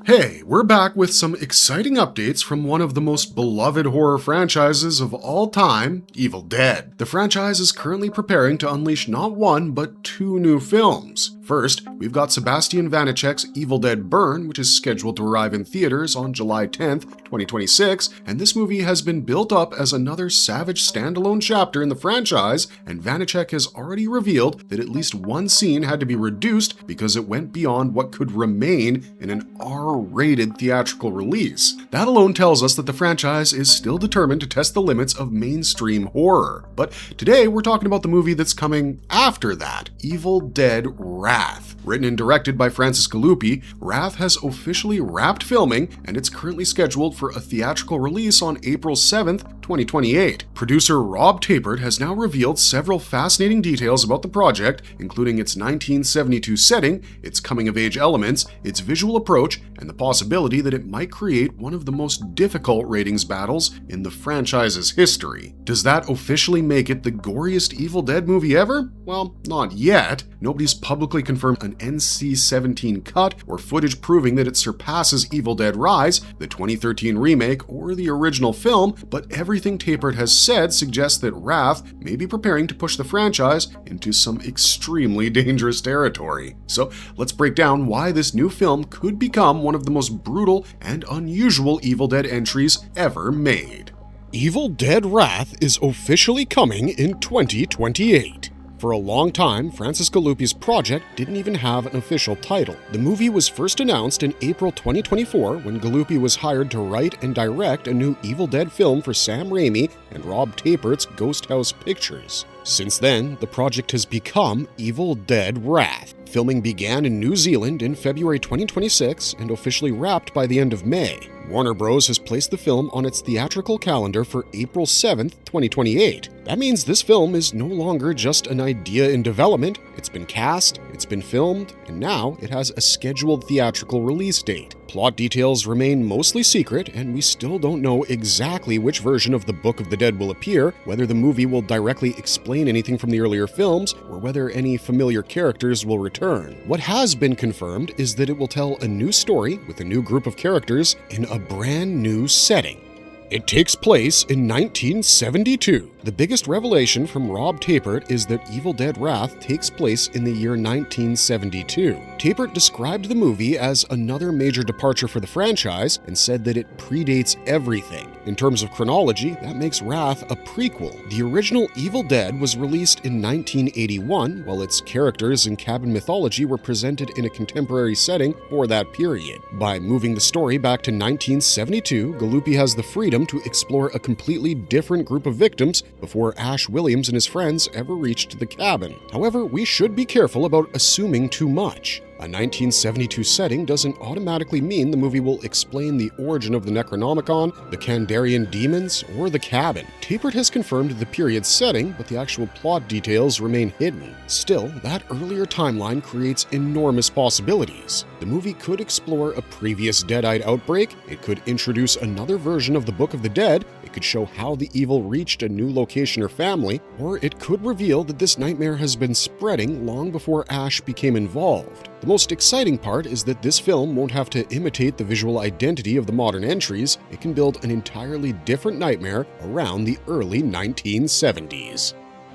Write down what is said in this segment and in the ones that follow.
Hey, we're back with some exciting updates from one of the most beloved horror franchises of all time, Evil Dead. The franchise is currently preparing to unleash not one, but two new films. First, we've got Sébastien Vaniček's Evil Dead Burn, which is scheduled to arrive in theaters on July 10th, 2026, and this movie has been built up as another savage standalone chapter in the franchise, and Vaniček has already revealed that at least one scene had to be reduced because it went beyond what could remain in an R-rated theatrical release. That alone tells us that the franchise is still determined to test the limits of mainstream horror. But today we're talking about the movie that's coming after that, Evil Dead Wrath. Written and directed by Francis Galuppi, Wrath has officially wrapped filming and it's currently scheduled for a theatrical release on April 7th, 2028. Producer Rob Tapert has now revealed several fascinating details about the project, including its 1972 setting, its coming-of-age elements, its visual approach, and the possibility that it might create one of the most difficult ratings battles in the franchise's history. Does that officially make it the goriest Evil Dead movie ever? Well, not yet. Nobody's publicly confirmed an NC-17 cut or footage proving that it surpasses Evil Dead Rise, the 2013 remake, or the original film, but everything Tapert has said suggests that Wrath may be preparing to push the franchise into some extremely dangerous territory. So let's break down why this new film could become one of the most brutal and unusual Evil Dead entries ever made. Evil Dead Wrath is officially coming in 2028. For a long time, Francis Galuppi's project didn't even have an official title. The movie was first announced in April 2024 when Galuppi was hired to write and direct a new Evil Dead film for Sam Raimi and Rob Tapert's Ghost House Pictures. Since then, the project has become Evil Dead Wrath. Filming began in New Zealand in February 2026 and officially wrapped by the end of May. Warner Bros. Has placed the film on its theatrical calendar for April 7th, 2028. That means this film is no longer just an idea in development, it's been cast, it's been filmed, and now it has a scheduled theatrical release date. Plot details remain mostly secret, and we still don't know exactly which version of the Book of the Dead will appear, whether the movie will directly explain anything from the earlier films, or whether any familiar characters will return. What has been confirmed is that it will tell a new story with a new group of characters in a brand new setting. It takes place in 1972. The biggest revelation from Rob Tapert is that Evil Dead Wrath takes place in the year 1972. Tapert described the movie as another major departure for the franchise and said that it predates everything. In terms of chronology, that makes Wrath a prequel. The original Evil Dead was released in 1981, while its characters and cabin mythology were presented in a contemporary setting for that period. By moving the story back to 1972, Galuppi has the freedom to explore a completely different group of victims before Ash Williams and his friends ever reached the cabin. However, we should be careful about assuming too much. A 1972 setting doesn't automatically mean the movie will explain the origin of the Necronomicon, the Kandarian demons, or the cabin. Tapert has confirmed the period setting, but the actual plot details remain hidden. Still, that earlier timeline creates enormous possibilities. The movie could explore a previous Deadite outbreak, it could introduce another version of the Book of the Dead, it could show how the evil reached a new location or family, or it could reveal that this nightmare has been spreading long before Ash became involved. The most exciting part is that this film won't have to imitate the visual identity of the modern entries, it can build an entirely different nightmare around the early 1970s.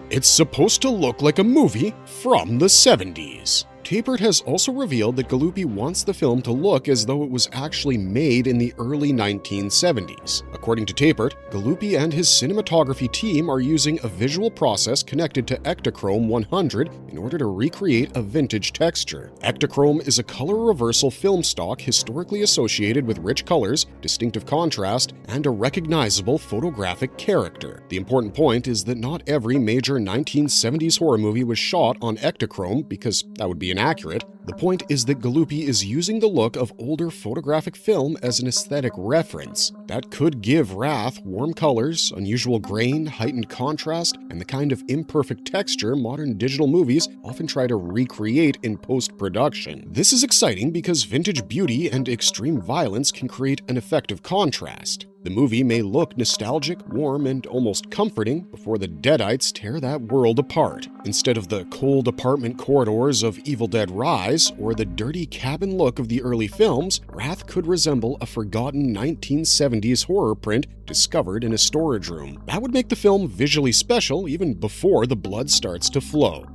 It's supposed to look like a movie from the 70s. Tapert has also revealed that Galuppi wants the film to look as though it was actually made in the early 1970s. According to Tapert, Galuppi and his cinematography team are using a visual process connected to Ektachrome 100 in order to recreate a vintage texture. Ektachrome is a color reversal film stock historically associated with rich colors, distinctive contrast, and a recognizable photographic character. The important point is that not every major 1970s horror movie was shot on Ektachrome because that would be inaccurate. The point is that Galuppi is using the look of older photographic film as an aesthetic reference. That could give Wrath warm colors, unusual grain, heightened contrast, and the kind of imperfect texture modern digital movies often try to recreate in post-production. This is exciting because vintage beauty and extreme violence can create an effective contrast. The movie may look nostalgic, warm, and almost comforting before the Deadites tear that world apart. Instead of the cold apartment corridors of Evil Dead Rise or the dirty cabin look of the early films, Wrath could resemble a forgotten 1970s horror print discovered in a storage room. That would make the film visually special even before the blood starts to flow.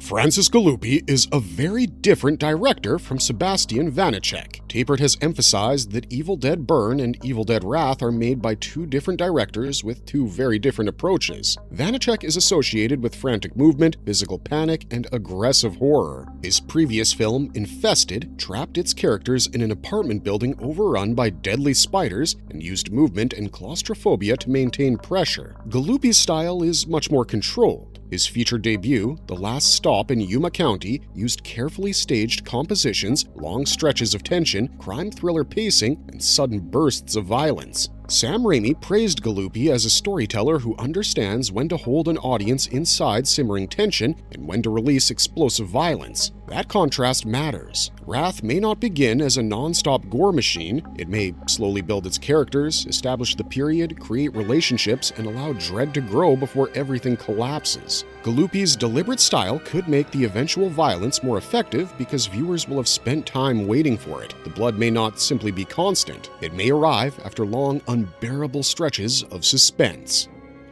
Francis Galuppi is a very different director from Sébastien Vaniček. Tappert has emphasized that Evil Dead Burn and Evil Dead Wrath are made by two different directors with two very different approaches. Vaniček is associated with frantic movement, physical panic, and aggressive horror. His previous film, Infested, trapped its characters in an apartment building overrun by deadly spiders and used movement and claustrophobia to maintain pressure. Galuppi's style is much more controlled. His feature debut, The Last Stop in Yuma County, used carefully staged compositions, long stretches of tension, crime thriller pacing, and sudden bursts of violence. Sam Raimi praised Galuppi as a storyteller who understands when to hold an audience inside simmering tension and when to release explosive violence. That contrast matters. Wrath may not begin as a non-stop gore machine. It may slowly build its characters, establish the period, create relationships, and allow dread to grow before everything collapses. Galuppi's deliberate style could make the eventual violence more effective because viewers will have spent time waiting for it. The blood may not simply be constant. It may arrive after long, unbearable stretches of suspense.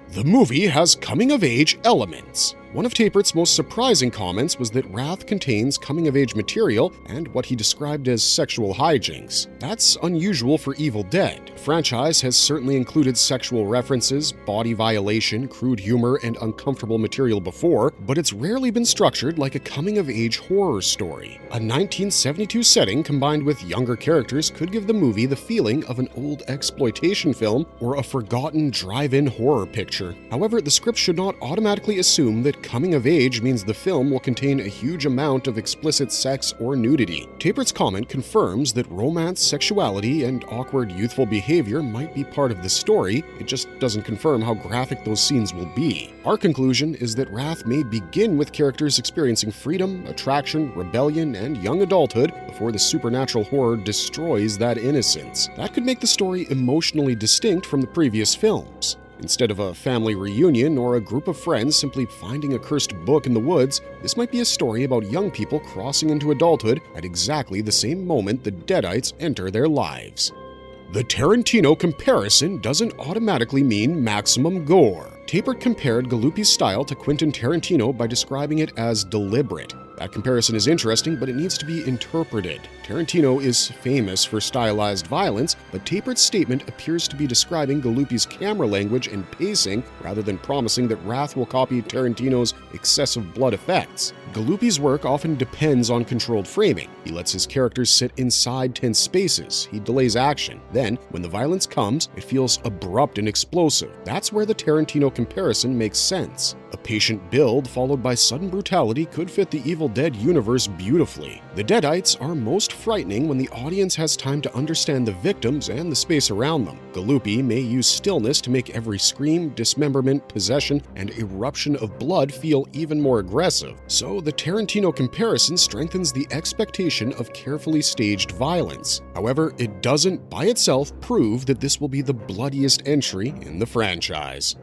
The movie has coming-of-age elements. One of Tappert's most surprising comments was that Wrath contains coming-of-age material and what he described as sexual hijinks. That's unusual for Evil Dead. The franchise has certainly included sexual references, body violation, crude humor, and uncomfortable material before, but it's rarely been structured like a coming-of-age horror story. A 1972 setting combined with younger characters could give the movie the feeling of an old exploitation film or a forgotten drive-in horror picture. However, the script should not automatically assume that coming of age means the film will contain a huge amount of explicit sex or nudity. Tappert's comment confirms that romance, sexuality, and awkward youthful behavior might be part of the story. It just doesn't confirm how graphic those scenes will be. Our conclusion is that Wrath may begin with characters experiencing freedom, attraction, rebellion, and young adulthood before the supernatural horror destroys that innocence. That could make the story emotionally distinct from the previous films. Instead of a family reunion or a group of friends simply finding a cursed book in the woods, this might be a story about young people crossing into adulthood at exactly the same moment the Deadites enter their lives. The Tarantino comparison doesn't automatically mean maximum gore. Tappert compared Galuppi's style to Quentin Tarantino by describing it as deliberate. That comparison is interesting, but it needs to be interpreted. Tarantino is famous for stylized violence, but Tappert's statement appears to be describing Galuppi's camera language and pacing rather than promising that Wrath will copy Tarantino's excessive blood effects. Galuppi's work often depends on controlled framing. He lets his characters sit inside tense spaces. He delays action. Then, when the violence comes, it feels abrupt and explosive. That's where the Tarantino comparison makes sense. A patient build followed by sudden brutality could fit the Evil Dead universe beautifully. The Deadites are most frightening when the audience has time to understand the victims and the space around them. Galuppi may use stillness to make every scream, dismemberment, possession, and eruption of blood feel even more aggressive. So the Tarantino comparison strengthens the expectation of carefully staged violence. However, it doesn't by itself prove that this will be the bloodiest entry in the franchise.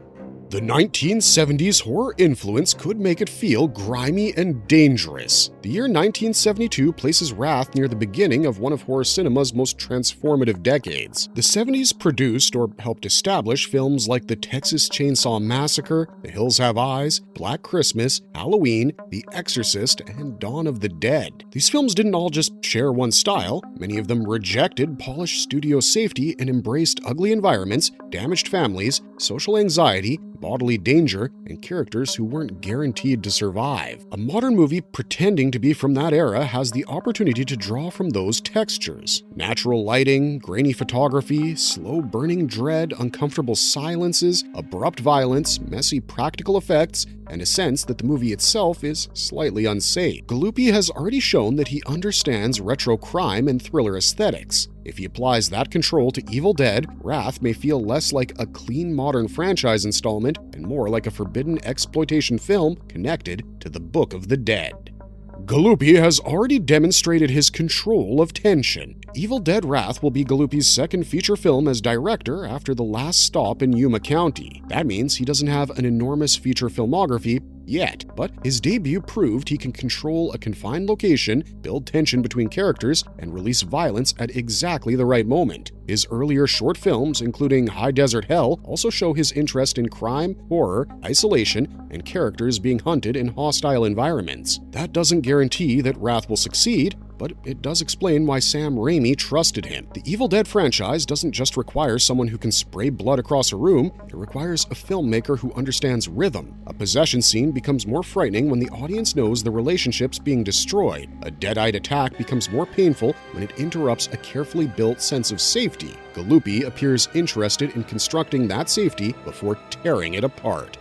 The 1970s horror influence could make it feel grimy and dangerous. The year 1972 places Wrath near the beginning of one of horror cinema's most transformative decades. The 70s produced or helped establish films like The Texas Chainsaw Massacre, The Hills Have Eyes, Black Christmas, Halloween, The Exorcist, and Dawn of the Dead. These films didn't all just share one style. Many of them rejected polished studio safety and embraced ugly environments, damaged families, social anxiety, bodily danger, and characters who weren't guaranteed to survive. A modern movie pretending to be from that era has the opportunity to draw from those textures. Natural lighting, grainy photography, slow burning dread, uncomfortable silences, abrupt violence, messy practical effects, and a sense that the movie itself is slightly unsafe. Galuppi has already shown that he understands retro crime and thriller aesthetics. If he applies that control to Evil Dead, Wrath may feel less like a clean modern franchise installment and more like a forbidden exploitation film connected to the Book of the Dead. Galuppi has already demonstrated his control of tension. Evil Dead Wrath will be Galuppi's second feature film as director after the last stop in Yuma County. That means he doesn't have an enormous feature filmography yet, but his debut proved he can control a confined location, build tension between characters, and release violence at exactly the right moment. His earlier short films, including High Desert Hell, also show his interest in crime, horror, isolation, and characters being hunted in hostile environments. That doesn't guarantee that Wrath will succeed, but it does explain why Sam Raimi trusted him. The Evil Dead franchise doesn't just require someone who can spray blood across a room, it requires a filmmaker who understands rhythm. A possession scene becomes more frightening when the audience knows the relationship's being destroyed. A dead-eyed attack becomes more painful when it interrupts a carefully built sense of safety. Galuppi appears interested in constructing that safety before tearing it apart.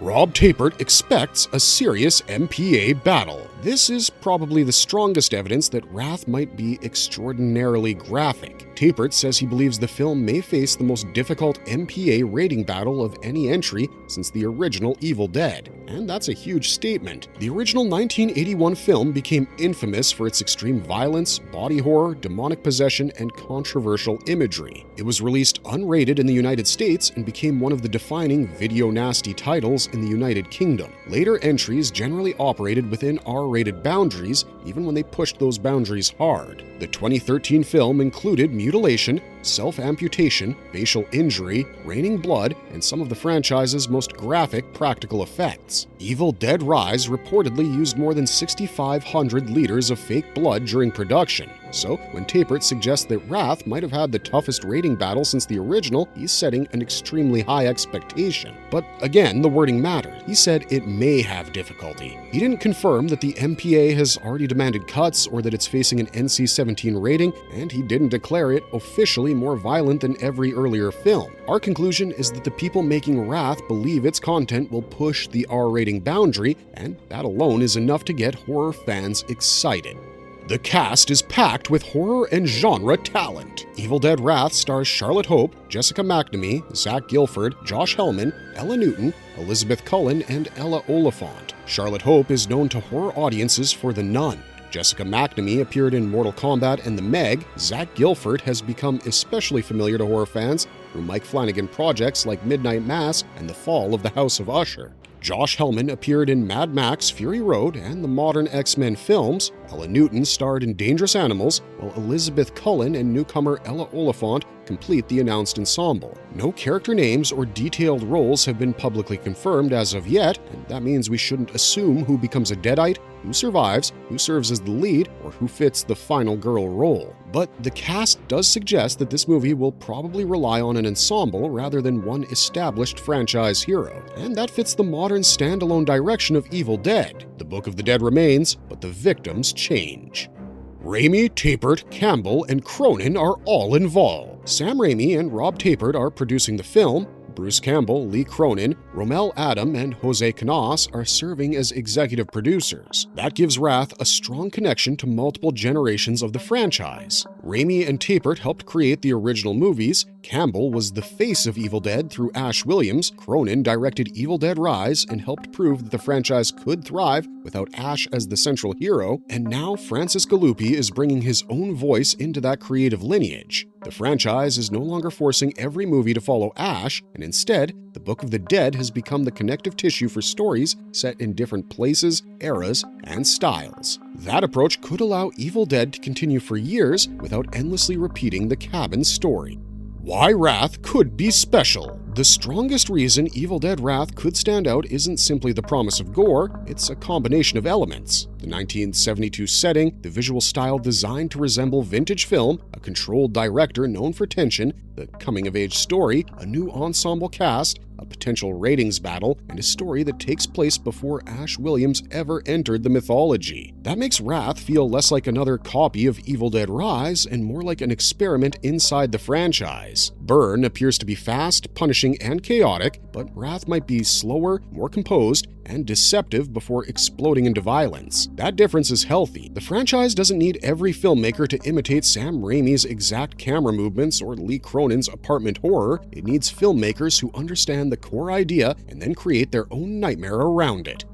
Rob Tapert expects a serious MPA battle. This is probably the strongest evidence that Wrath might be extraordinarily graphic. Tapert says he believes the film may face the most difficult MPA rating battle of any entry since the original Evil Dead, and that's a huge statement. The original 1981 film became infamous for its extreme violence, body horror, demonic possession, and controversial imagery. It was released unrated in the United States and became one of the defining video nasty titles in the United Kingdom. Later entries generally operated within R-rated boundaries, even when they pushed those boundaries hard. The 2013 film included mutilation, self-amputation, facial injury, raining blood, and some of the franchise's most graphic practical effects. Evil Dead Rise reportedly used more than 6,500 liters of fake blood during production. So, when Tapert suggests that Wrath might have had the toughest rating battle since the original, he's setting an extremely high expectation. But again, the wording mattered. He said it may have difficulty. He didn't confirm that the MPA has already demanded cuts or that it's facing an NC-17 rating, and he didn't declare it officially more violent than every earlier film. Our conclusion is that the people making Wrath believe its content will push the R-rating boundary, and that alone is enough to get horror fans excited. The cast is packed with horror and genre talent. Evil Dead Wrath stars Charlotte Hope, Jessica McNamee, Zach Gilford, Josh Hellman, Ella Newton, Elizabeth Cullen, and Ella Oliphant. Charlotte Hope is known to horror audiences for The Nun. Jessica McNamee appeared in Mortal Kombat and The Meg. Zach Gilford has become especially familiar to horror fans through Mike Flanagan projects like Midnight Mass and The Fall of the House of Usher. Josh Hellman appeared in Mad Max Fury Road and the modern X-Men films. Ella Newton starred in Dangerous Animals, while Elizabeth Cullen and newcomer Ella Oliphant complete the announced ensemble. No character names or detailed roles have been publicly confirmed as of yet, and that means we shouldn't assume who becomes a Deadite, who survives, who serves as the lead, or who fits the final girl role. But the cast does suggest that this movie will probably rely on an ensemble rather than one established franchise hero, and that fits the modern standalone direction of Evil Dead. The Book of the Dead remains, but the victims change. Raimi, Tapert, Campbell, and Cronin are all involved. Sam Raimi and Rob Tapert are producing the film. Bruce Campbell, Lee Cronin, Romel Adam, and Jose Canas are serving as executive producers. That gives Wrath a strong connection to multiple generations of the franchise. Raimi and Tapert helped create the original movies. Campbell was the face of Evil Dead through Ash Williams. Cronin directed Evil Dead Rise and helped prove that the franchise could thrive without Ash as the central hero. And now Francis Galuppi is bringing his own voice into that creative lineage. The franchise is no longer forcing every movie to follow Ash, and instead, the Book of the Dead has become the connective tissue for stories set in different places, eras, and styles. That approach could allow Evil Dead to continue for years without endlessly repeating the cabin story. Why Wrath could be special. The strongest reason Evil Dead Wrath could stand out isn't simply the promise of gore, it's a combination of elements. The 1972 setting, the visual style designed to resemble vintage film, a controlled director known for tension, the coming-of-age story, a new ensemble cast, a potential ratings battle, and a story that takes place before Ash Williams ever entered the mythology. That makes Wrath feel less like another copy of Evil Dead Rise and more like an experiment inside the franchise. Burn appears to be fast, punishing, and chaotic, but Wrath might be slower, more composed, and deceptive before exploding into violence. That difference is healthy. The franchise doesn't need every filmmaker to imitate Sam Raimi's exact camera movements or Lee Cronin's apartment horror. It needs filmmakers who understand the core idea and then create their own nightmare around it.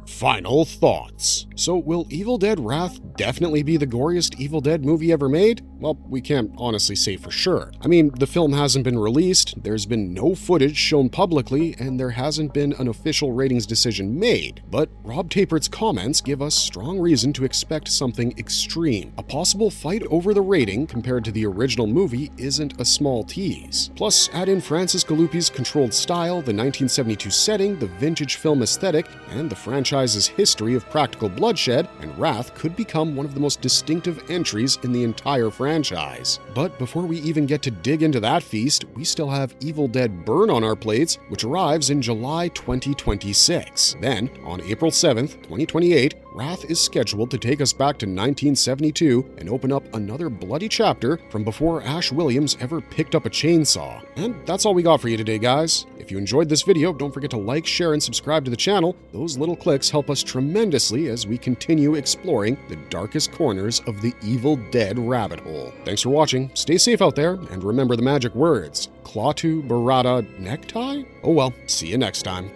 Final thoughts. So will Evil Dead Wrath definitely be the goriest Evil Dead movie ever made? Well, we can't honestly say for sure. I mean, the film hasn't been released, there's been no footage shown publicly, and there hasn't been an official ratings decision made. But Rob Tapert's comments give us strong reason to expect something extreme. A possible fight over the rating compared to the original movie isn't a small tease. Plus, add in Francis Galuppi's controlled style, the 1972 setting, the vintage film aesthetic, and the franchise's history of practical bloodshed, and Wrath could become one of the most distinctive entries in the entire franchise. But before we even get to dig into that feast, we still have Evil Dead Burn on our plates, which arrives in July 2026. Then, on April 7th, 2028, Wrath is scheduled to take us back to 1972 and open up another bloody chapter from before Ash Williams ever picked up a chainsaw. And that's all we got for you today, guys. If you enjoyed this video, don't forget to like, share, and subscribe to the channel. Those little clicks help us tremendously as we continue exploring the darkest corners of the Evil Dead rabbit hole. Thanks for watching, stay safe out there, and remember the magic words, Klaatu Barada Necktie? Oh well, see you next time.